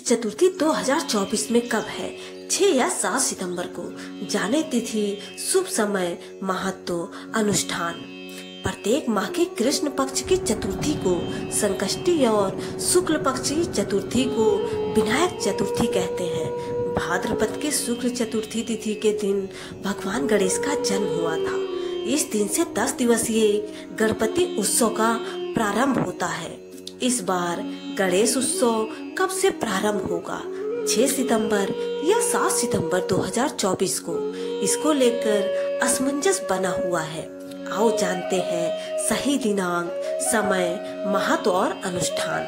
चतुर्थी 2024 में कब है? 6 या 7 सितंबर को। जाने तिथि, शुभ समय, महत्व, अनुष्ठान। प्रत्येक माह के कृष्ण पक्ष की चतुर्थी को संकष्टी और शुक्ल पक्ष की चतुर्थी को विनायक चतुर्थी कहते हैं। भाद्रपद के शुक्ल चतुर्थी तिथि के दिन भगवान गणेश का जन्म हुआ था। इस दिन से 10 दिवसीय गणपति उत्सव का प्रारंभ होता है। इस बार गणेश उत्सव कब से प्रारंभ होगा? 6 सितंबर या 7 सितंबर 2024 को। इसको लेकर असमंजस बना हुआ है। आओ जानते हैं सही दिनांक, समय, महत्व और अनुष्ठान।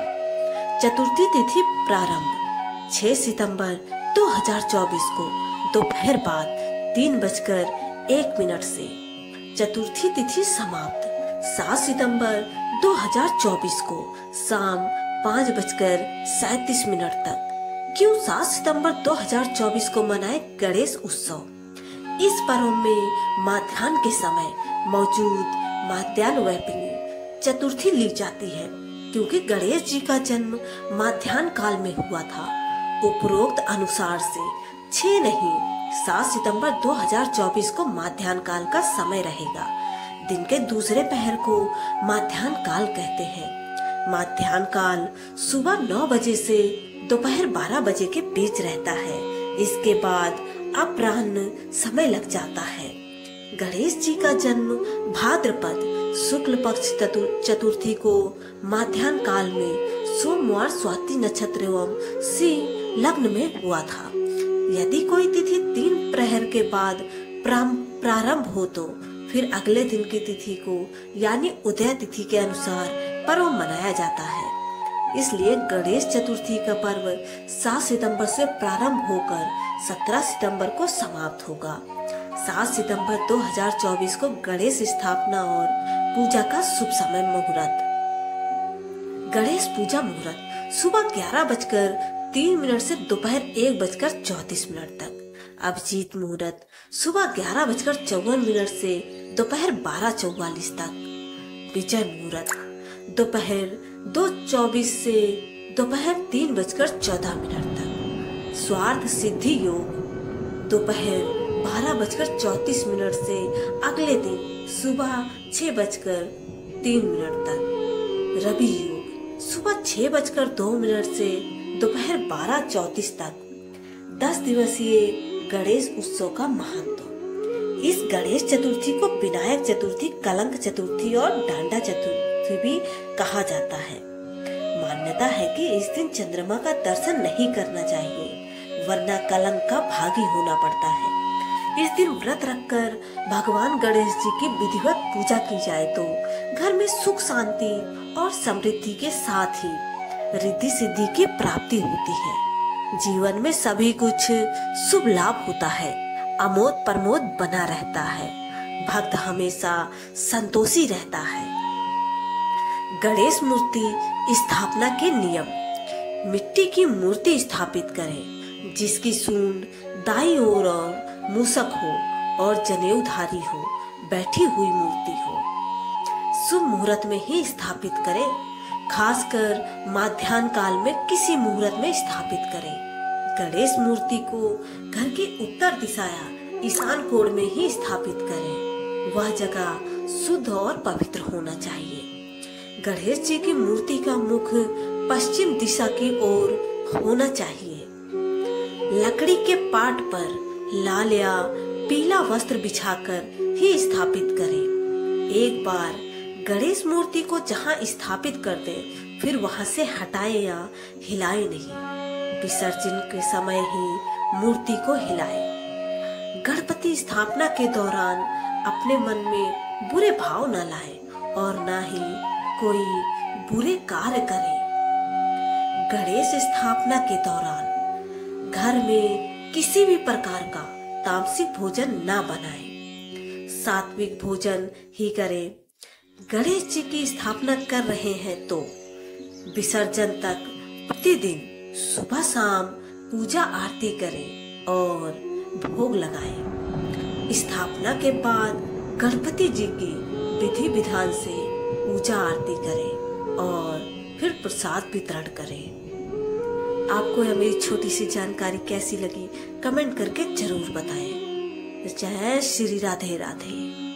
चतुर्थी तिथि प्रारंभ 6 सितंबर 2024 को दोपहर बाद 3:01 से। चतुर्थी तिथि समाप्त 7 सितंबर 2024 को शाम 5:37 तक। क्यों 7 सितंबर 2024 को मनाए गणेश उत्सव? इस पर्व में माध्याह्न के समय मौजूद माध्याह्न व्यापिनी चतुर्थी ली जाती है, क्योंकि गणेश जी का जन्म माध्याह्न काल में हुआ था। उपरोक्त अनुसार से 6 नहीं 7 सितंबर 2024 को माध्याह्न काल का समय रहेगा। दिन के दूसरे पहर को माध्याह्न काल कहते हैं। माध्याह्न काल सुबह 9 बजे से दोपहर 12 बजे के बीच रहता है। इसके बाद अपराह्न समय लग जाता है। गणेश जी का जन्म भाद्रपद शुक्ल पक्ष चतुर्थी को माध्याह्न काल में सोमवार स्वाति नक्षत्र एवं सिंह लग्न में हुआ था। यदि कोई तिथि 3 प्रहर के बाद प्रारंभ हो तो फिर अगले दिन की तिथि को यानी उदय तिथि के अनुसार पर्व मनाया जाता है। इसलिए गणेश चतुर्थी का पर्व 7 सितंबर से प्रारंभ होकर 17 सितंबर को समाप्त होगा। 7 सितंबर 2024 को गणेश स्थापना और पूजा का शुभ समय मुहूर्त। गणेश पूजा मुहूर्त सुबह 11:03 से दोपहर 1:34 तक। अभिजीत मुहूर्त सुबह 11:54 से दोपहर 12:44 तक। विजय मुहूर्त दोपहर 2:24 से दोपहर 3:14 तक। स्वार्थ सिद्धि योग दोपहर 12:34 से अगले दिन सुबह 6:03 तक। रवि योग सुबह 6:02 से दोपहर 12:34 तक। 10 दिवसीय गणेश उत्सव का महत्व। इस गणेश चतुर्थी को विनायक चतुर्थी, कलंक चतुर्थी और डांडा चतुर्थी भी कहा जाता है। मान्यता है कि इस दिन चंद्रमा का दर्शन नहीं करना चाहिए, वरना कलंक का भागी होना पड़ता है। इस दिन व्रत रखकर भगवान गणेश जी की विधिवत पूजा की जाए तो घर में सुख, शांति और समृद्धि के साथ ही रिद्धि सिद्धि की प्राप्ति होती है। जीवन में सभी कुछ शुभ लाभ होता है, अमोद प्रमोद बना रहता है, भक्त हमेशा संतोषी रहता है। गणेश मूर्ति स्थापना के नियम। मिट्टी की मूर्ति स्थापित करें जिसकी सूंड दाईं ओर और मूसक हो और जनेऊधारी हो, बैठी हुई मूर्ति हो। शुभ मुहूर्त में ही स्थापित करें, खासकर माध्याह्न काल में किसी मुहूर्त में स्थापित करें। गणेश मूर्ति को घर की उत्तर दिशा या ईशान कोण में ही स्थापित करें। वह जगह शुद्ध और पवित्र होना चाहिए। गणेश जी की मूर्ति का मुख पश्चिम दिशा की ओर होना चाहिए। लकड़ी के पाट पर लाल या पीला वस्त्र बिछाकर ही स्थापित करें। एक बार गणेश मूर्ति को जहां स्थापित कर दें, फिर वहां से हटाएं या हिलाएं नहीं। विसर्जन के समय ही मूर्ति को हिलाएं। गणपति स्थापना के दौरान अपने मन में बुरे भाव न लाएं और न ही कोई बुरे कार्य करे। गणेश स्थापना के दौरान घर में किसी भी प्रकार का तामसिक भोजन न बनाएं, सात्विक भोजन ही करें। गणेश जी की स्थापना कर रहे हैं तो विसर्जन तक प्रतिदिन सुबह शाम पूजा आरती करें और भोग लगाएं। स्थापना के बाद गणपति जी की विधि विधान से पूजा आरती करें और फिर प्रसाद वितरण करें। आपको यह मेरी छोटी सी जानकारी कैसी लगी कमेंट करके जरूर बताएं। जय श्री राधे राधे।